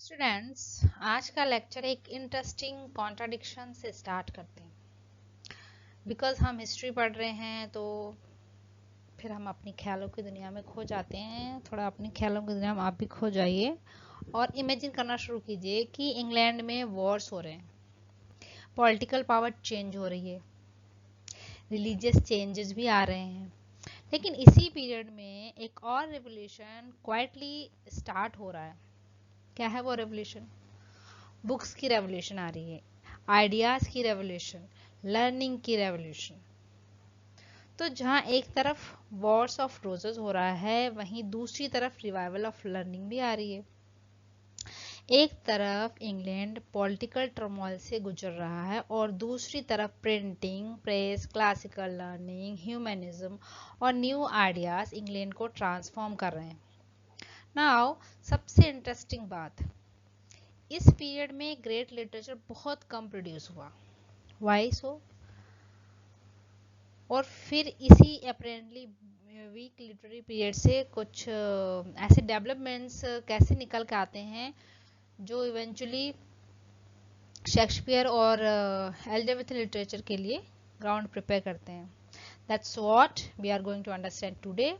Students, आज का lecture एक इंटरेस्टिंग कॉन्ट्राडिक्शन से स्टार्ट करते हैं। बिकॉज हम हिस्ट्री पढ़ रहे हैं तो फिर हम अपनी ख्यालों की दुनिया में खो जाते हैं। थोड़ा अपनी ख्यालों की दुनिया में आप भी खो जाइए और इमेजिन करना शुरू कीजिए कि इंग्लैंड में वॉर्स हो रहे हैं, पॉलिटिकल पावर चेंज हो रही है, रिलीजियस चेंजेस भी आ रहे हैं। लेकिन इसी पीरियड में एक और रेवोल्यूशन क्वाइटली स्टार्ट हो रहा है। क्या है वो रेवोल्यूशन? बुक्स की रेवोल्यूशन आ रही है, आइडियाज की रेवोल्यूशन, लर्निंग की रेवोल्यूशन। तो जहां एक तरफ वॉर्स ऑफ रोजेस हो रहा है, वहीं दूसरी तरफ रिवाइवल ऑफ लर्निंग भी आ रही है। एक तरफ इंग्लैंड पॉलिटिकल टर्मोइल से गुजर रहा है और दूसरी तरफ printing press, classical learning, humanism और न्यू आइडियाज इंग्लैंड को ट्रांसफॉर्म कर रहे हैं। नाउ सबसे इंटरेस्टिंग बात, इस पीरियड में ग्रेट लिटरेचर बहुत कम प्रोड्यूस हुआ। वाई सो? और फिर इसी अपेरेंटली वीक लिटरेरी पीरियड से कुछ ऐसे डेवलपमेंट्स कैसे निकल के आते हैं जो इवेंचुअली शेक्सपियर और एलिजाबेथ लिटरेचर के लिए ग्राउंड प्रिपेयर करते हैं। That's what we are going to understand today.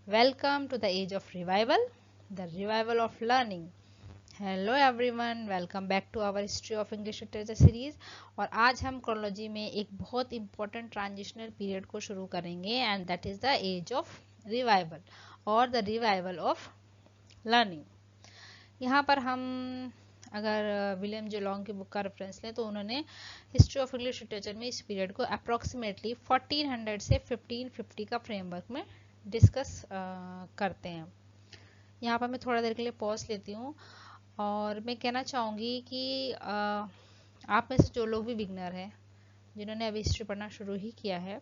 Welcome to the age of revival, the revival of learning. Hello everyone, welcome back to our history of English literature series. और आज हम chronology में एक बहुत important transitional period को शुरू करेंगे and that is the age of revival और द रिवाइवल ऑफ लर्निंग। यहाँ पर हम अगर विलियम जेलोंग की बुक का रेफरेंस लें तो उन्होंने हिस्ट्री ऑफ इंग्लिश लिटरेचर में इस पीरियड को अप्रोक्सीमेटली 1400 से 1550 का फ्रेमवर्क में डिस्कस करते हैं। यहाँ पर मैं थोड़ा देर के लिए पॉज लेती हूँ और मैं कहना चाहूँगी कि आप में से जो लोग भी बिगनर हैं, जिन्होंने अभी हिस्ट्री पढ़ना शुरू ही किया है,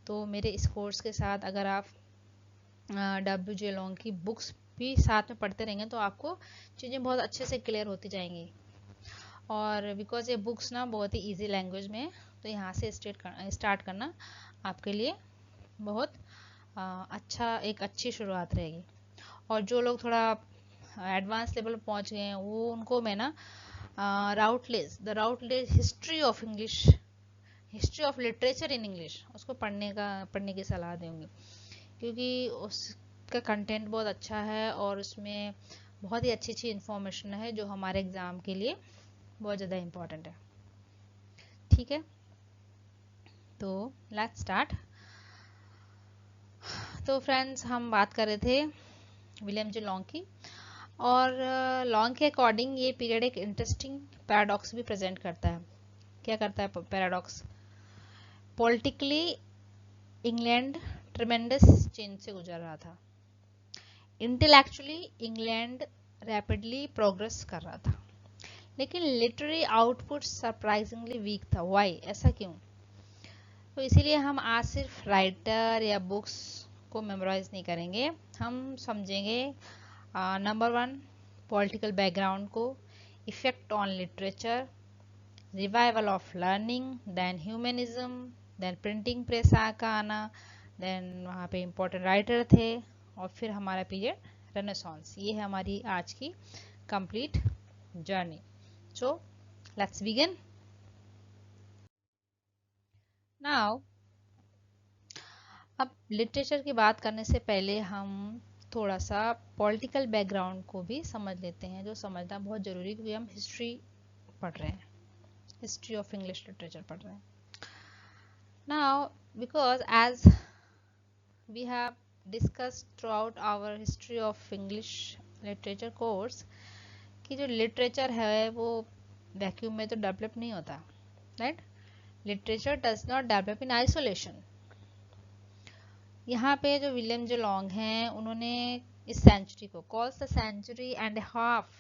तो मेरे इस कोर्स के साथ अगर आप डब्ल्यू जेलोंग की बुक्स भी साथ में पढ़ते रहेंगे तो आपको चीज़ें बहुत अच्छे से क्लियर होती जाएंगी। और बिकॉज ये बुक्स ना बहुत ही इजी लैंग्वेज में है, तो यहाँ से स्टार्ट करना आपके लिए बहुत अच्छा, एक अच्छी शुरुआत रहेगी। और जो लोग थोड़ा एडवांस लेवल पर पहुंच गए हैं, वो उनको मैं ना Routledge history of English, history of literature in English, उसको पढ़ने की सलाह दूंगी, क्योंकि उसका कंटेंट बहुत अच्छा है और उसमें बहुत ही अच्छी अच्छी इंफॉर्मेशन है जो हमारे एग्जाम के लिए बहुत ज़्यादा इम्पोर्टेंट है। ठीक है, तो लेट्स स्टार्ट। तो फ्रेंड्स, हम बात कर रहे थे विलियम जे लॉन्ग की, और लॉन्ग के अकॉर्डिंग ये पीरियड एक इंटरेस्टिंग पैराडॉक्स भी प्रेजेंट करता है। क्या करता है पैराडॉक्स? पॉलिटिकली इंग्लैंड ट्रेमेंडस चेंज से गुजर रहा था, इंटेलेक्चुअली इंग्लैंड रैपिडली प्रोग्रेस कर रहा था, लेकिन लिटरेरी आउटपुट सरप्राइजिंगली वीक था। वाई? ऐसा क्यों? तो इसीलिए हम आज सिर्फ राइटर या बुक्स को मेमोराइज नहीं करेंगे, हम समझेंगे नंबर 1 पॉलिटिकल बैकग्राउंड को, effect on literature, revival of learning, then humanism, then printing press का आना, देन वहाँ पे इम्पोर्टेंट राइटर थे, और फिर हमारा पीरियड रेनेसांस। ये है हमारी आज की complete journey. So let's begin now. अब लिटरेचर की बात करने से पहले हम थोड़ा सा पॉलिटिकल बैकग्राउंड को भी समझ लेते हैं, जो समझना बहुत ज़रूरी है, क्योंकि हम हिस्ट्री पढ़ रहे हैं, हिस्ट्री ऑफ इंग्लिश लिटरेचर पढ़ रहे हैं। Now because as we have discussed throughout our history of English literature course कि जो लिटरेचर है वो वैक्यूम में तो डेवलप नहीं होता, right? Literature does not develop in isolation. यहाँ पे जो विलियम जे लॉन्ग हैं, उन्होंने इस सेंचुरी को calls the century and half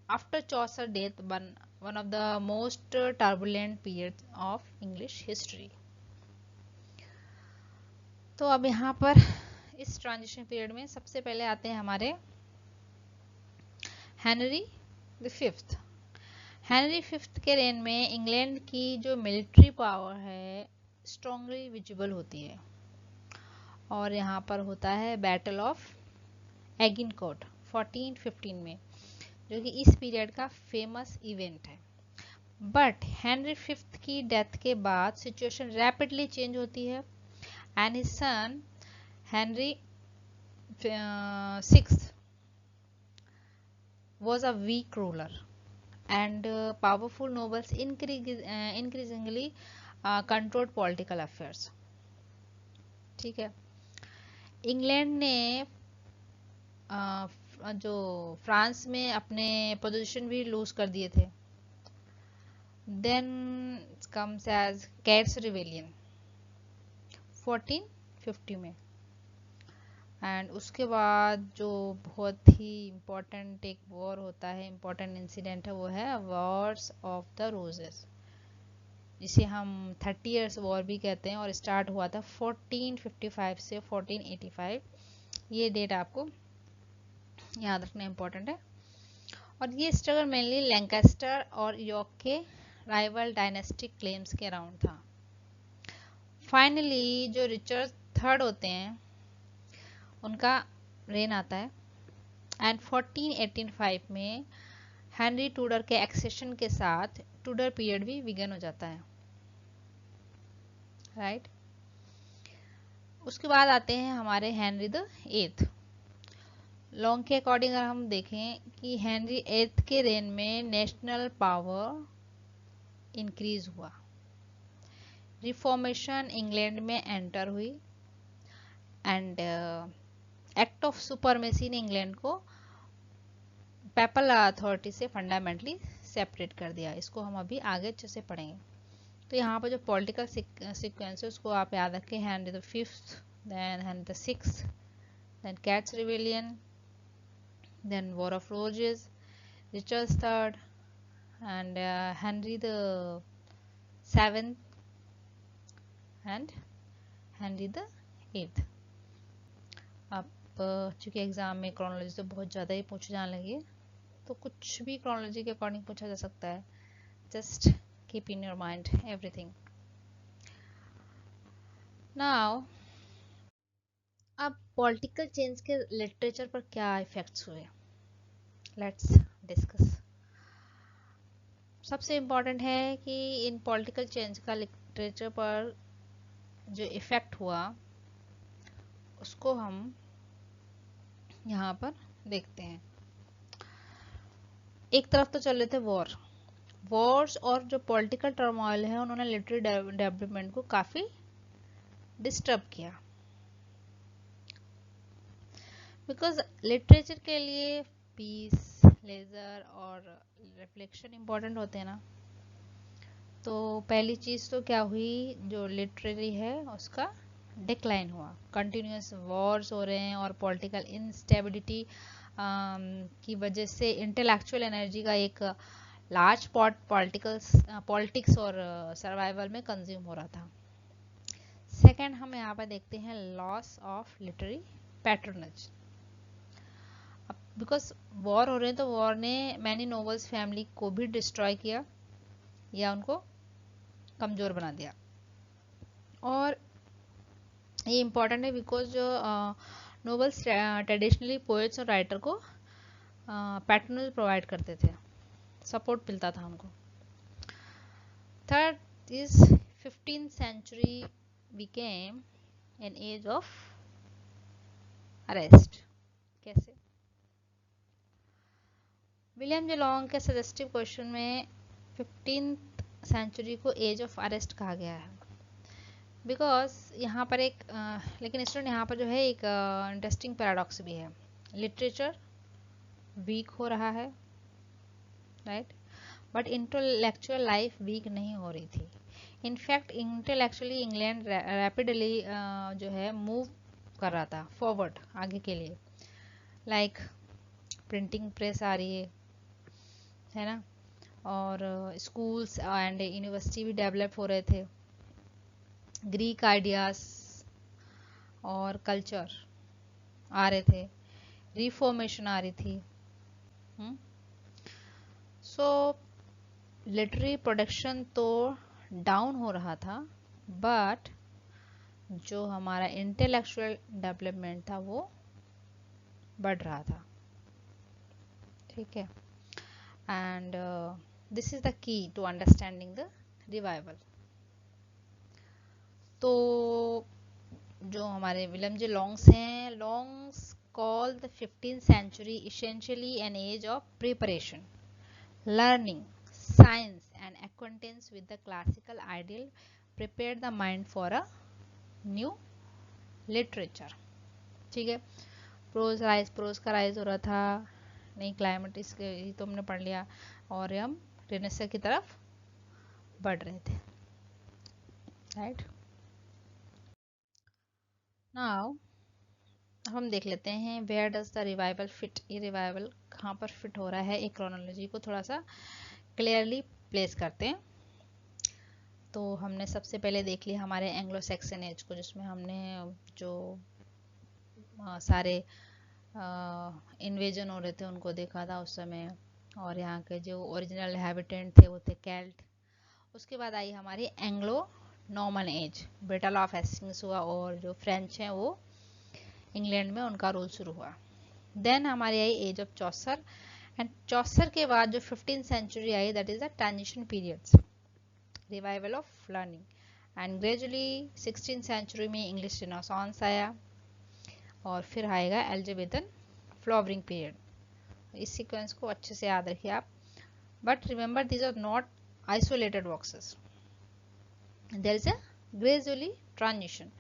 after Chaucer death one of the most turbulent period of English history. तो अब यहाँ पर इस ट्रांजिशन पीरियड में सबसे पहले आते हैं हमारे Henry the fifth. Henry fifth के रेन में इंग्लैंड की जो मिलिट्री पावर है स्ट्रांगली विजिबल होती है, और यहाँ पर होता है बैटल ऑफ एगिनकोट 1415 में, जो कि इस पीरियड का फेमस इवेंट है। बट हेनरी फिफ्थ की डेथ के बाद सिचुएशन रैपिडली चेंज होती है and his son Henry sixth was a weak ruler and powerful nobles increasingly controlled political affairs। ठीक है, इंग्लैंड ने जो फ्रांस में अपने पोजीशन भी लूज कर दिए थे। Then comes as Cade's rebellion 1450 में, एंड उसके बाद जो बहुत ही इम्पोर्टेंट एक वॉर होता है, इम्पोर्टेंट इंसिडेंट है, वो है वॉर्स ऑफ द रोजेस, जिसे हम 30 ईयर्स वॉर भी कहते हैं, और स्टार्ट हुआ था 1455 से 1485। ये डेट आपको याद रखना इम्पोर्टेंट है। और ये स्ट्रगल मेनली लैंकास्टर और यॉर्क के राइवल डायनेस्टिक क्लेम्स के अराउंड था। फाइनली जो रिचर्ड थर्ड होते हैं उनका रेन आता है एंड 1485 में हेनरी टूडर के एक्सेशन के साथ टूडर पीरियड भी बिगन हो जाता है, राइट। उसके बाद आते हैं हमारे हेनरी द एथ। लॉन्ग के अकॉर्डिंग अगर हम देखें कि हेनरी एथ के रेन में नेशनल पावर इंक्रीज हुआ, रिफॉर्मेशन इंग्लैंड में एंटर हुई एंड एक्ट ऑफ सुपरमेसी ने इंग्लैंड को पेपल अथॉरिटी से फंडामेंटली सेपरेट कर दिया। इसको हम अभी आगे अच्छे से पढ़ेंगे। तो यहाँ पर जो पॉलिटिकल सीक्वेंस है उसको आप याद रखें, Henry the fifth, then Henry the sixth, then Cade's rebellion, then War of Roses, Richard III, and Henry the Seventh and Henry the Eighth। अब चूंकि एग्जाम में क्रोनोलॉजी तो बहुत ज़्यादा ही पूछे जाने लगी है, तो कुछ भी क्रोनोलॉजी के अकॉर्डिंग पूछा जा सकता है। Just keep in your mind everything. Now अब पॉलिटिकल चेंज के लिटरेचर पर क्या इफेक्ट्स हुए, लेट्स डिस्कस। सबसे इम्पॉर्टेंट है कि इन पॉलिटिकल चेंज का लिटरेचर पर जो इफेक्ट हुआ उसको हम यहाँ पर देखते हैं। एक तरफ तो चल रहे थे वॉर्स और जो पॉलिटिकल टर्मोइल है उन्होंने लिटरेरी डेवलपमेंट को काफी डिस्टर्ब किया, बिकॉज लिटरेचर के लिए पीस, लेजर और रिफ्लेक्शन इंपॉर्टेंट होते हैं ना। तो पहली चीज तो क्या हुई, जो लिटरेरी है उसका डिक्लाइन हुआ, कंटिन्यूस वॉर्स हो रहे हैं और पॉलिटिकल इंस्टेबिलिटी की वजह से इंटेलेक्चुअल एनर्जी का एक लार्ज पार्ट पॉलिटिक्स और सर्वाइवल में कंज्यूम हो रहा था। सेकंड हम यहाँ पर देखते हैं loss of literary patronage. Because war हो रहे हैं तो वॉर ने मैनी नोवेल्स फैमिली को भी डिस्ट्रॉय किया या उनको कमजोर बना दिया। और ये इम्पॉर्टेंट है बिकॉज जो नोवेल्स ट्रेडिशनली पोएट्स और राइटर को पैट्रोनेज प्रोवाइड करते थे, सपोर्ट मिलता था उनको। Third is 15th century became an age of arrest. कैसे? विलियम जे लॉन्ग के सजेस्टिव क्वेश्चन में 15th सेंचुरी को एज ऑफ अरेस्ट कहा गया है, बिकॉज यहाँ पर एक लेकिन स्टूडेंट यहाँ पर जो है एक इंटरेस्टिंग पैराडॉक्स भी है। लिटरेचर वीक हो रहा है, right, but intellectual life weak नहीं हो रही थी। इनफैक्ट इंटेलेक्चुअली इंग्लैंड रैपिडली जो है मूव कर रहा था फॉरवर्ड आगे के लिए। लाइक प्रिंटिंग प्रेस आ रही है ना, और स्कूल्स एंड यूनिवर्सिटी भी डेवलप हो रहे थे। ग्रीक आइडियाज और कल्चर आ रहे थे, रिफॉर्मेशन आ रही थी। सो लिटरेरी प्रोडक्शन तो डाउन हो रहा था, बट जो हमारा इंटेलेक्चुअल डेवलपमेंट था वो बढ़ रहा था। ठीक है, and this is the key to understanding the revival. तो जो हमारे विलियम जे लॉन्ग्स हैं, longs call the 15th century essentially an age of preparation, learning, science and acquaintance with the classical ideal prepared the mind for a new literature. ठीक है, pros का rise हो रहा था, नई क्लाइमेट इसके तो हमने पढ़ लिया, और हम रेनेसां की तरफ बढ़ रहे थे, राइट। नाउ हम देख लेते हैं where does the revival fit, ये रिवाइवल कहाँ पर फिट हो रहा है, एक क्रोनोलॉजी को थोड़ा सा क्लियरली प्लेस करते हैं। तो हमने सबसे पहले देख लिया हमारे एंग्लो सैक्सन एज को, जिसमें हमने जो सारे इन्वेजन हो रहे थे उनको देखा था उस समय, और यहाँ के जो ओरिजिनल हैबिटेंट थे वो थे केल्ट। उसके बाद आई हमारी Anglo Norman age, battle of Hastings हुआ और जो फ्रेंच हैं वो इंग्लैंड में उनका रूल शुरू हुआ। देन हमारी आई age of Chaucer, and Chaucer के बाद जो 15th सेंचुरी आई that is the transition periods, revival of learning, and gradually 16th century में इंग्लिश रिनेसांस आया, और फिर आएगा एल्जाबेथन फ्लावरिंग पीरियड। इस सीक्वेंस को अच्छे से याद रखिए आप, but remember these are not isolated boxes. There is a gradually transition.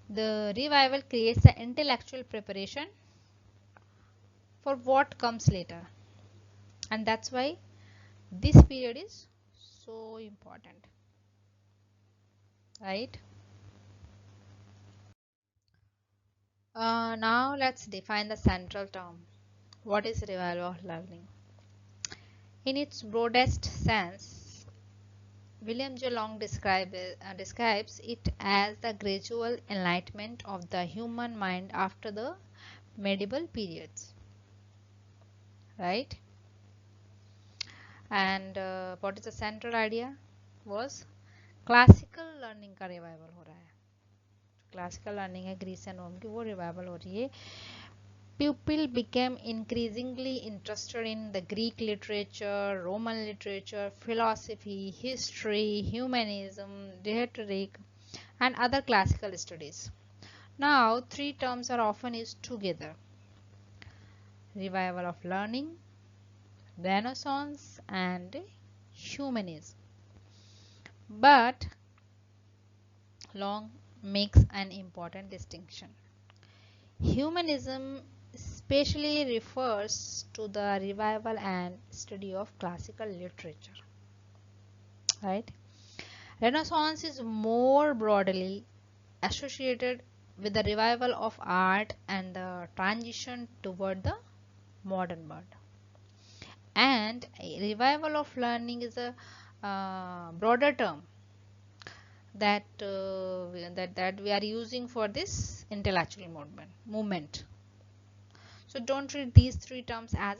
The revival creates the intellectual preparation for what comes later, and that's why this period is so important, right? Now let's define the central term. What is revival of learning? In its broadest sense, William J. Long describes it as the gradual enlightenment of the human mind after the medieval periods, right? And what is the central idea was classical learning का revival हो रहा है, classical learning है Greece and रोम की, वो revival हो रही है। People became increasingly interested in the Greek literature, Roman literature, philosophy, history, humanism, rhetoric, and other classical studies. Now, three terms are often used together: revival of learning, Renaissance, and humanism. But Long makes an important distinction. Humanism especially refers to the revival and study of classical literature, right? Renaissance is more broadly associated with the revival of art and the transition toward the modern world. And a revival of learning is a broader term that we are using for this intellectual movement. So don't read these three terms as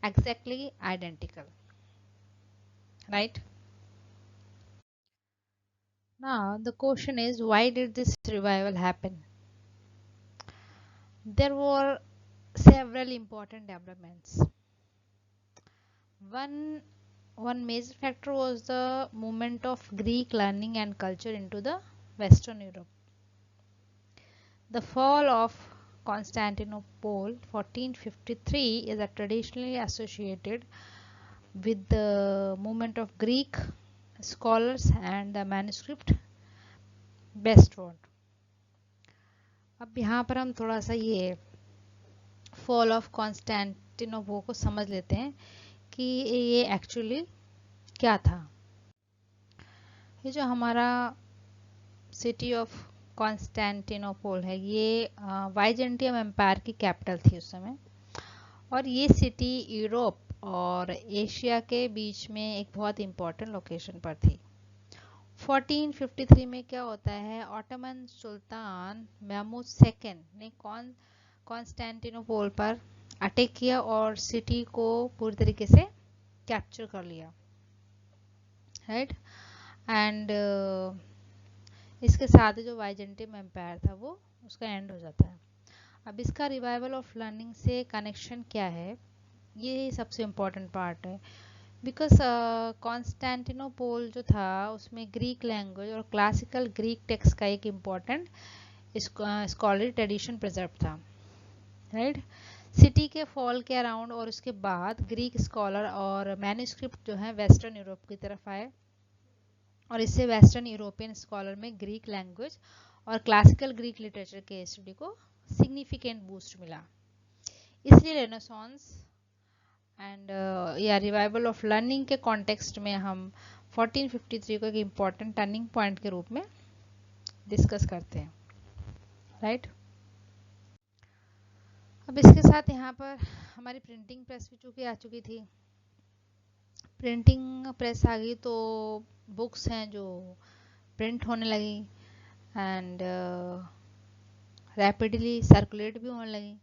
exactly identical, right? Now the question is, why did this revival happen? There were several important developments. One major factor was the movement of Greek learning and culture into the Western Europe. The fall of Constantinople 1453 is traditionally associated with the movement of Greek scholars and the manuscript westward. अब यहाँ पर हम थोड़ा सा ये fall of Constantinople को समझ लेते हैं कि ये एक्चुअली क्या था। ये जो हमारा सिटी ऑफ कॉन्स्टेंटिनोपल है, ये वाइजेंटियम एम्पायर की कैपिटल थी उस समय, और ये सिटी यूरोप और एशिया के बीच में एक बहुत इम्पोर्टेंट लोकेशन पर थी। 1453 में क्या होता है, ऑटोमन सुल्तान महमूद सेकंड ने कॉन्स्टेंटिनोपल पर अटैक किया और सिटी को पूरी तरीके से कैप्चर कर लिया, राइट। एंड इसके साथ जो वाइजेंटियम एम्पायर था वो उसका एंड हो जाता है। अब इसका रिवाइवल ऑफ लर्निंग से कनेक्शन क्या है, ये सबसे इम्पोर्टेंट पार्ट है, बिकॉज कॉन्स्टेंटिनोपोल जो था उसमें ग्रीक लैंग्वेज और क्लासिकल ग्रीक टेक्स्ट का एक इम्पॉर्टेंट स्कॉलरी ट्रेडिशन प्रिजर्व था, राइट। सिटी के फॉल के अराउंड और उसके बाद ग्रीक स्कॉलर और मैन्युस्क्रिप्ट जो है वेस्टर्न यूरोप की तरफ आए, और इससे वेस्टर्न यूरोपियन स्कॉलर में ग्रीक लैंग्वेज और क्लासिकल ग्रीक लिटरेचर के स्टडी को सिग्निफिकेंट बूस्ट मिला। इसलिए रेनेसांस एंड या रिवाइवल ऑफ लर्निंग के कॉन्टेक्स्ट में हम 1453 को एक इम्पॉर्टेंट टर्निंग पॉइंट के रूप में डिस्कस करते हैं, राइट। अब इसके साथ यहाँ पर हमारी प्रिंटिंग प्रेस भी चूंकि आ चुकी थी, प्रिंटिंग प्रेस आ गई तो बुक्स हैं जो प्रिंट होने लगी एंड रैपिडली सर्कुलेट भी होने लगी।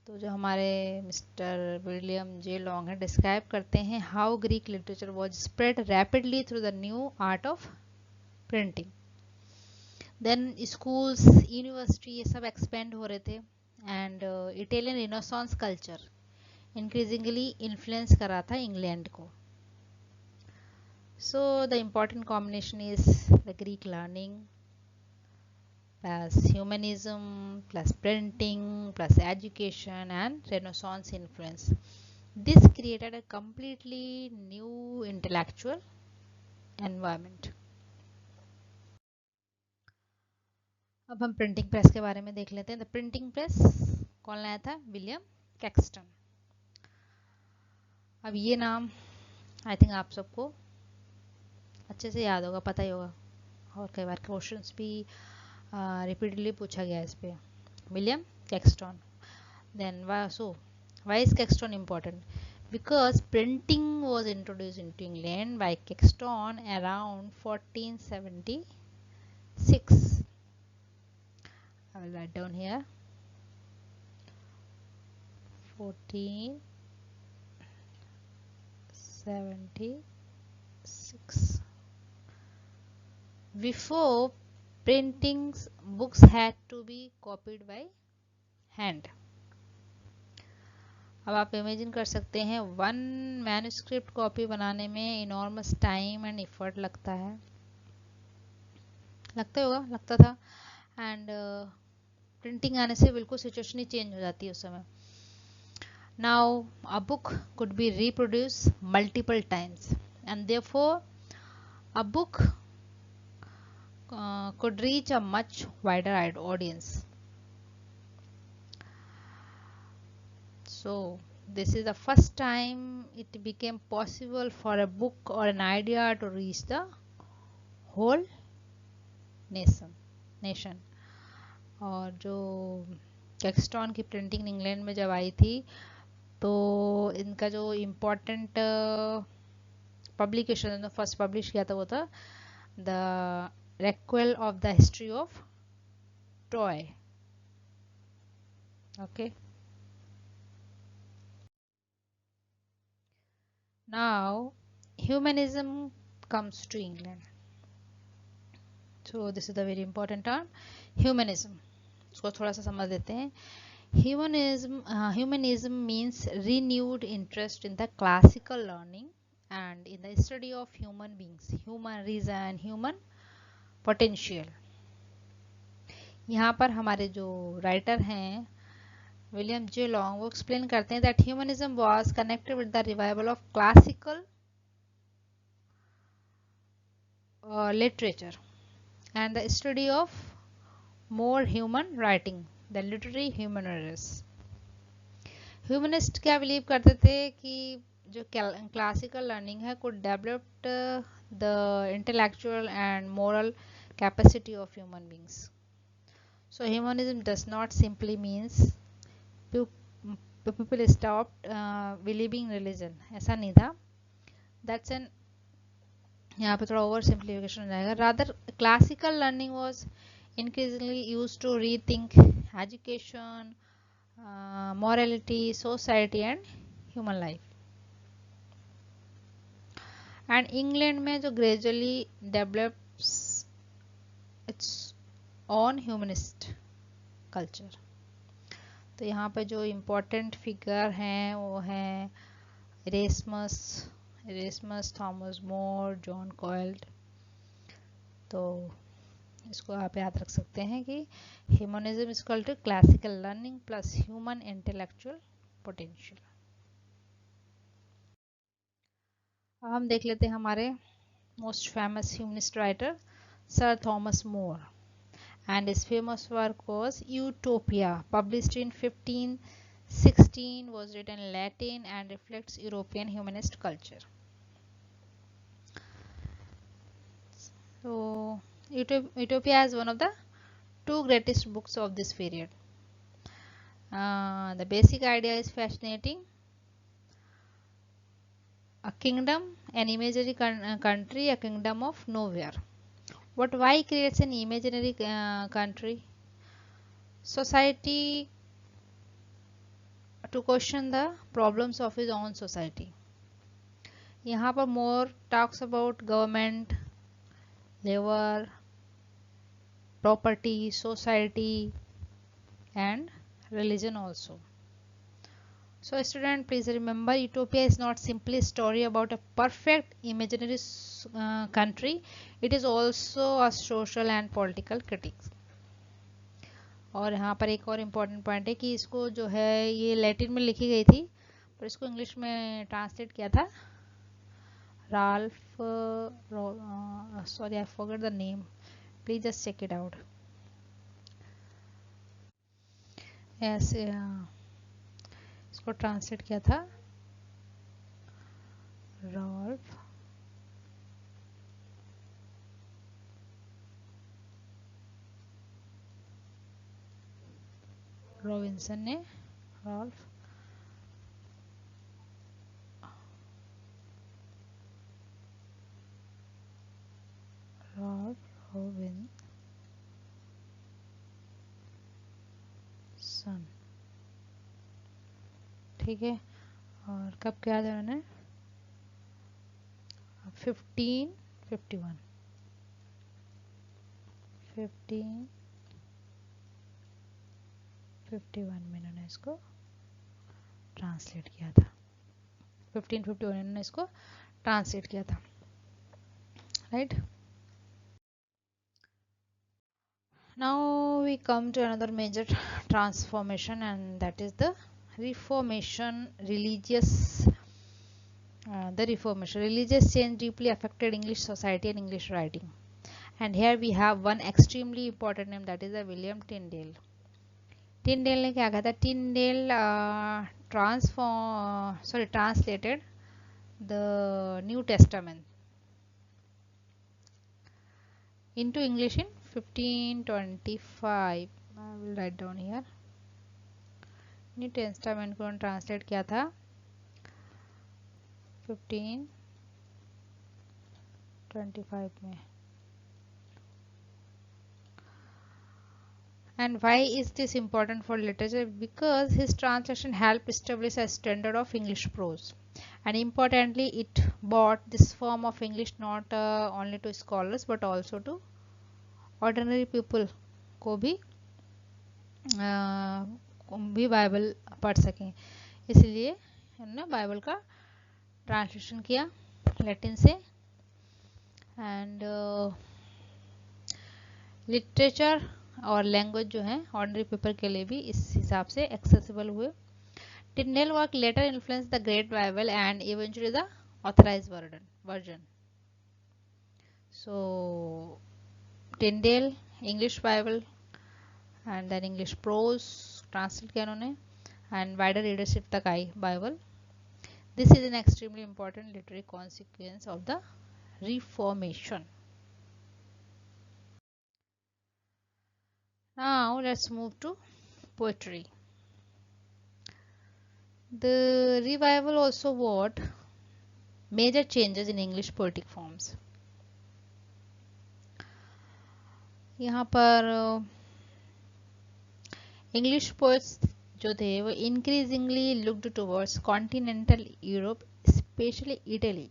तो जो हमारे मिस्टर विलियम जे लॉन्ग है डिस्क्राइब करते हैं how Greek literature was spread rapidly through the new art of printing. Then schools, university ये सब एक्सपेंड हो रहे थे and Italian renaissance culture increasingly influence कर रहा था इंग्लैंड को। So the important combination is the Greek learning plus humanism plus printing plus education and Renaissance influence. This created a completely new intellectual environment. अब हम printing press के बारे में देख लेते हैं। द प्रिंटिंग प्रेस कौन लाया था? William Caxton. अब ये नाम आई थिंक आप सबको अच्छे से याद होगा, पता ही होगा, और कई बार क्वेश्चंस भी रिपीटेडली पूछा गया इस पे। William Caxton. Then why is Caxton important? Because printing was introduced into England by Caxton around 1476. I will write down here 1476. Before printing, books had to be copied by hand. अब आप imagine कर सकते हैं 1 manuscript copy बनाने में enormous time and effort लगता है, लगता होगा, लगता था। एंड प्रिंटिंग आने से बिल्कुल सिचुएशन ही चेंज हो जाती है उस समय। Now a book could be reproduce multiple times and therefore a book could reach a much wider audience. So this is the first time it became possible for a book or an idea to reach the whole nation. और जो Caxton की printing England में जब आई थी तो इनका जो important publication first publish किया था वो था the Requel of the History of Troy. Okay. Now humanism comes to England. So this is the very important term, humanism. इसको थोड़ा सा समझ देते हैं। Humanism means renewed interest in the classical learning and in the study of human beings, human reason, human potential. यहाँ पर हमारे जो राइटर हैं विलियम जे लॉन्ग वो एक्सप्लेन करते हैं that humanism was connected with the revival of classical literature and the study of more human writing, the literary humanist. Humanist क्या believe करते थे कि जो क्लासिकल लर्निंग है could developed the intellectual and moral capacity of human beings. So humanism does not simply means people stopped believing religion, ऐसा नहीं था। That's an यहाँ पे थोड़ा ओवर सिंप्लीफिकेशन हो जाएगा। Rather classical learning was increasingly used to rethink education, morality, society and human life. And England में जो gradually develops its own humanist culture. तो यहाँ पे जो इम्पोर्टेंट फिगर हैं वो हैं Erasmus, Thomas More, John Colet. तो इसको आप याद रख सकते हैं कि humanism is equal to classical learning plus human intellectual potential. अब हम देख लेते हैं हमारे most famous humanist writer sir Thomas More, and his famous work was Utopia, published in 1516, was written in Latin and reflects European humanist culture. So Utopia is one of the two greatest books of this period. The basic idea is fascinating. A kingdom, an imaginary country, a kingdom of nowhere. But why creates an imaginary country? Society to question the problems of his own society. यहाँ पर more talks about government, labour, property, society and religion also. So student, please remember, Utopia is not simply a story about a perfect imaginary country. It is also a social and political critique. और यहाँ पर एक और important point है कि इसको जो है ये लैटिन में लिखी गई थी, पर इसको इंग्लिश में ट्रांसलेट किया था Ralph, sorry, I forgot the name. Please just check it out. Yes, इसको ट्रांसलेट किया था रॉल्फ रॉबिन्सन ने। रॉल्फ रॉबिन्सन, ठीक है। और कब किया था उन्होंने? 1551 में इन्होंने इसको ट्रांसलेट किया था। 1551 में इन्होंने इसको ट्रांसलेट किया था, right. Now we come to another major transformation, and that is the Reformation. The Reformation. Religious change deeply affected English society and English writing. And here we have one extremely important name, that is the William Tyndale. Tyndale ने क्या कहा था? Tyndale translated the New Testament into English in 1525. I will write down here. New testament को translate किया था 1525 में। And why is this important for literature? Because his translation helped establish a standard of English prose, and importantly, it brought this form of English not only to scholars but also to ordinary people को भी Bible पढ़ सकें। इसलिए उन्होंने Bible का translation किया Latin से, and literature और लैंग्वेज जो है ऑर्डिनरी पीपल के लिए भी इस हिसाब से एक्सेसिबल हुए। Tyndale work later influence the great Bible and eventually the authorised version. So Tyndale English Bible and then English prose translate किया उन्होंने, एंड वाइडर रीडरशिप तक आई Bible. This is an extremely important literary consequence of the reformation. Now let's move to poetry. The revival also brought major changes in English poetic forms. यहाँ पर English poets जो थे वो increasingly looked towards continental Europe, especially Italy.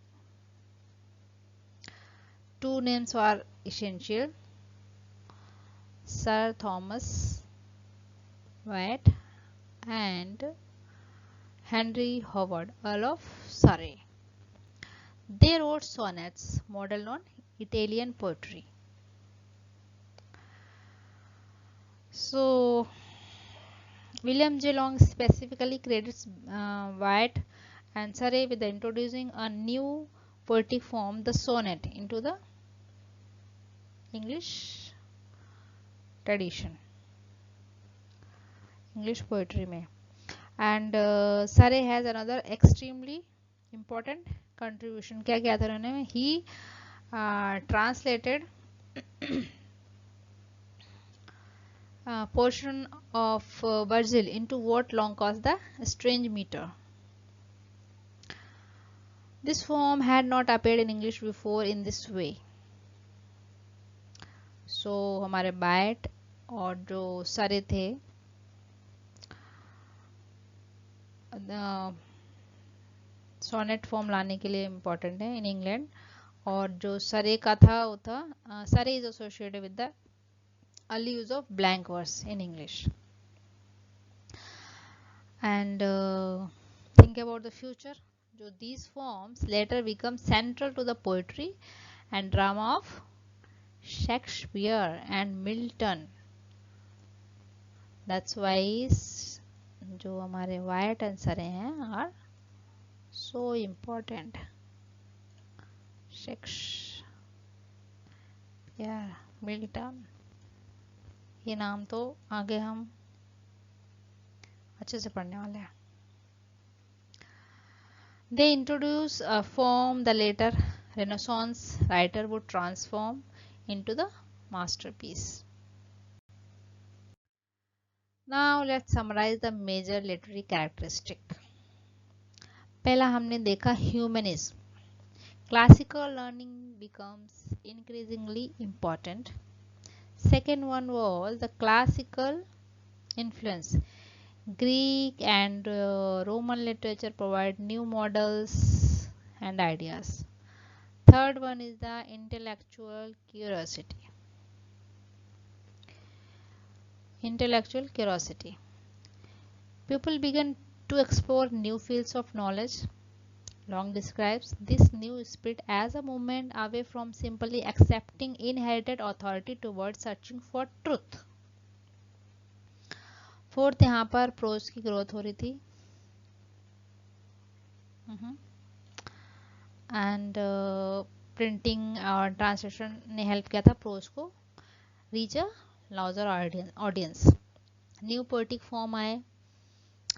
Two names are essential: Sir Thomas Wyatt and Henry Howard, Earl of Surrey. They wrote sonnets modeled on Italian poetry. So, William J. Long specifically credits Wyatt and Surrey with introducing a new poetic form, the sonnet, into the English tradition, English poetry में. And Surrey has another extremely important contribution. क्या किया था उन्होंने? He translated portion of Virgil into what Long calls the strange meter. This form had not appeared in English before in this way. So हमारे बायट और जो सरे थे sonnet form लाने के लिए इम्पोर्टेंट है इन इंग्लैंड, और जो सरे का था वो था Surrey is associated with the early use of blank verse in English. And think about the future. जो these forms later become central to the poetry and drama of Shakespeare and Milton. That's why जो हमारे white answer हैं are so important. Shakespeare, Milton, ये नाम तो आगे हम अच्छे से पढ़ने वाले हैं. They introduce a form the later Renaissance writer would transform into the masterpiece. Now let's summarize the major literary characteristic. पहला हमने देखा humanism. Classical learning becomes increasingly important. Second one was the classical influence. Greek and Roman literature provide new models and ideas. Third one is the intellectual curiosity. Intellectual curiosity. People begin to explore new fields of knowledge. Long describes this new spirit as a movement away from simply accepting inherited authority towards searching for truth. Fourth, यहाँ पर prose की growth हो रही थी and printing और translation ने help किया था प्रोज को reach a larger audience. New poetic form आए,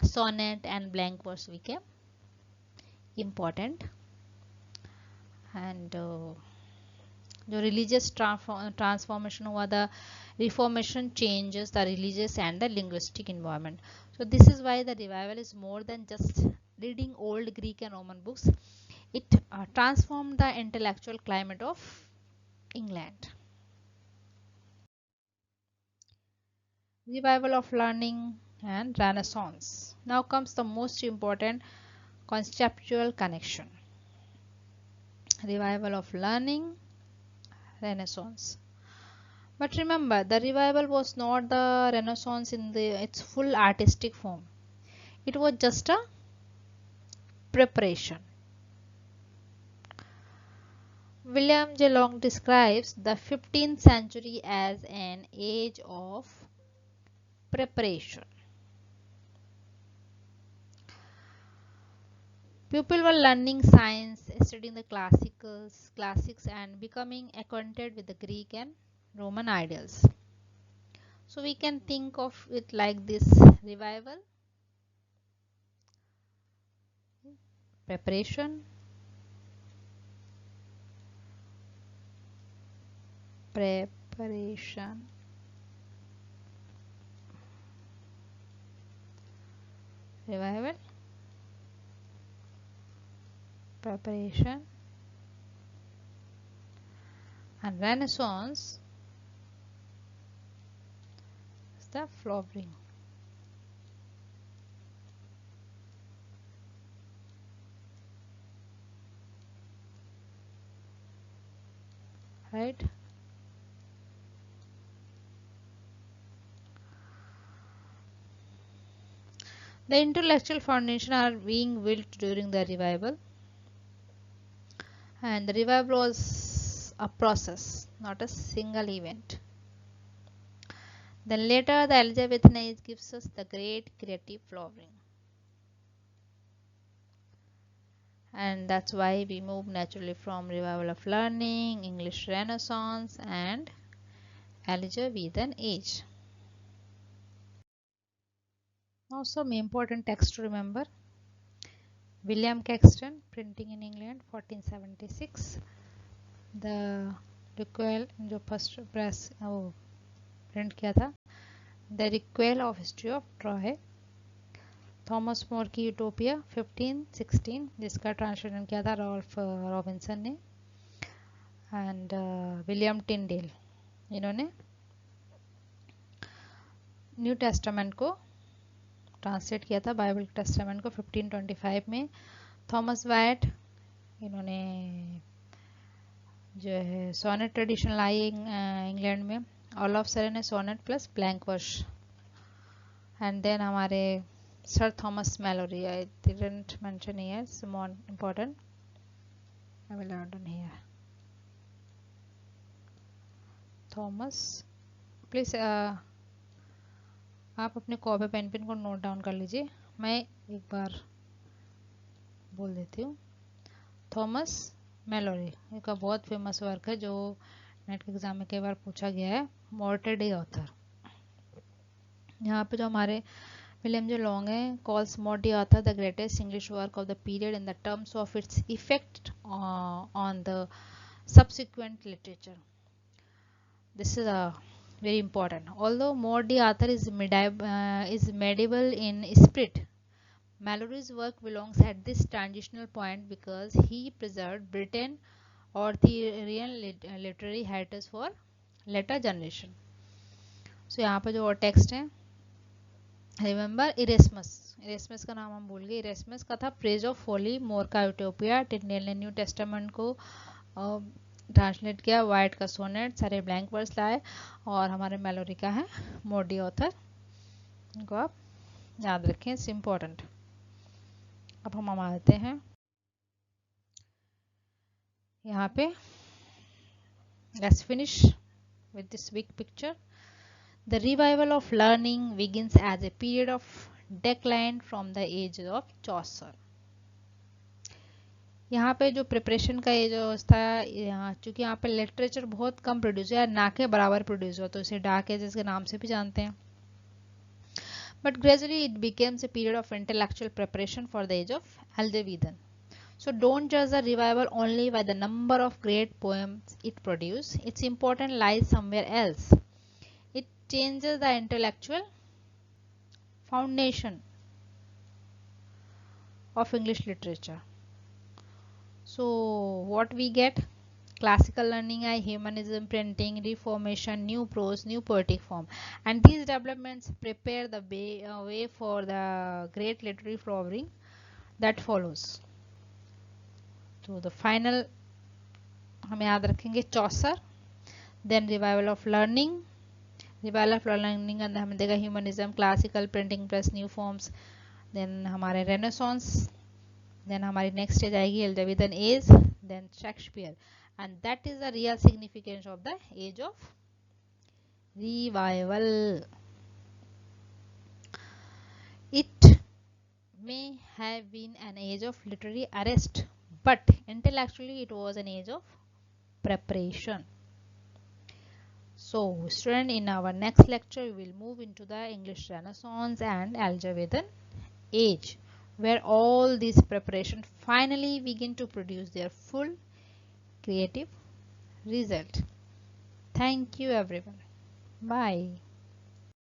sonnet and blank verse became important. And जो रिलीजियस ट्रांसफॉर्मेशन हुआ, the reformation changes the religious and the linguistic environment. So this is why the revival is more than just reading old Greek and Roman books. It transformed the intellectual climate of England. Revival of learning and Renaissance. Now comes the most important conceptual connection. Revival of learning, Renaissance. But remember, the revival was not the Renaissance in its full artistic form. It was just a preparation. William J. Long describes the 15th century as an age of preparation. People were learning science, studying the classics and becoming acquainted with the Greek and Roman ideals. So we can think of it like this: revival, preparation, revival, preparation, and Renaissance is the flowering. Right? The intellectual foundation are being built during the revival, and the revival was a process, not a single event. Then later the Elizabethan age gives us the great creative flowering, and that's why we move naturally from revival of learning, English Renaissance, and Elizabethan age. Now some important text to remember. William Caxton, printing in England 1476. The recoil जो first press वो print किया था, the recoil of history of Troy. Thomas More की utopia 1516, जिसका translation किया था Rolf Robinson ने. And William Tyndale, इन्होंने न्यू टेस्टामेंट को ट्रांसलेट किया था, बाइबल टेस्टामेंट को 1525 में. थॉमस वाइट, इन्होंने जो है सोनेट ट्रेडिशन लाई इंग्लैंड में. ऑलफ सरे ने sonnet plus blank verse. And then हमारे sir Thomas Malory, I didn't mention here, it's more important, I will note down here. Thomas, please आप अपने कॉपी पेन पिन को नोट डाउन कर लीजिए. मैं एक बार बोल देती हूँ. थॉमस मैलोरी, इनका बहुत फेमस वर्क है जो नेट के एग्जाम में कई बार पूछा गया है. Morte d' Arthur. यहाँ पे जो हमारे विलियम जे लॉन्ग है, calls Morte Arthur the greatest English work of the period in the terms of its effect on the subsequent literature. This is very important. Although Maud Arthur is medieval in spirit, Malory's work belongs at this transitional point because he preserved Britain Arthurian literary heritage for later generation. So यहाँ पे जो और text है, remember इरेस्मस का नाम हम भूल गए. इरेस्मस का था प्रेज ऑफ फोली, मोर का यूटोपिया, टिंडेल ने न्यू टेस्टामेंट को ट्रांसलेट किया, वाइट का सोनेट, सारे ब्लैंक वर्स लाए, और हमारे मैलोरी का है मोडी ऑथर. इनको आप याद रखें, इट्स इम्पोर्टेंट. अब हम आते हैं यहाँ पे. Let's finish with this big picture. The revival of learning begins as a period of decline from the age of Chaucer. यहाँ पे जो प्रिपरेशन का ये जो था, यहाँ चूँकि यहाँ पे लिटरेचर बहुत कम प्रोड्यूस है, ना के बराबर प्रोड्यूस हुआ, तो इसे डार्क एजेस के नाम से भी जानते हैं. But gradually it becomes a period of intellectual preparation for the age of Elizabethan. So don't judge the revival only by the number of great poems it produced. Its importance lies somewhere else. It changes the intellectual foundation of English literature. So what we get? Classical learning, humanism, printing, reformation, new prose, new poetic form, and these developments prepare the way for the great literary flowering that follows. So the final हम याद रखेंगे Chaucer, then revival of learning. Revival of learning अंदर हमें देगा humanism, classical, printing press, new forms, then हमारे Renaissance, then हमारी next stage आएगी Elizabethan age, then Shakespeare. And that is the real significance of the age of revival. It may have been an age of literary arrest, but intellectually it was an age of preparation. So student, in our next lecture we will move into the English Renaissance and Elizabethan age, where all these preparation finally begin to produce their full creative result. Thank you everyone. Bye.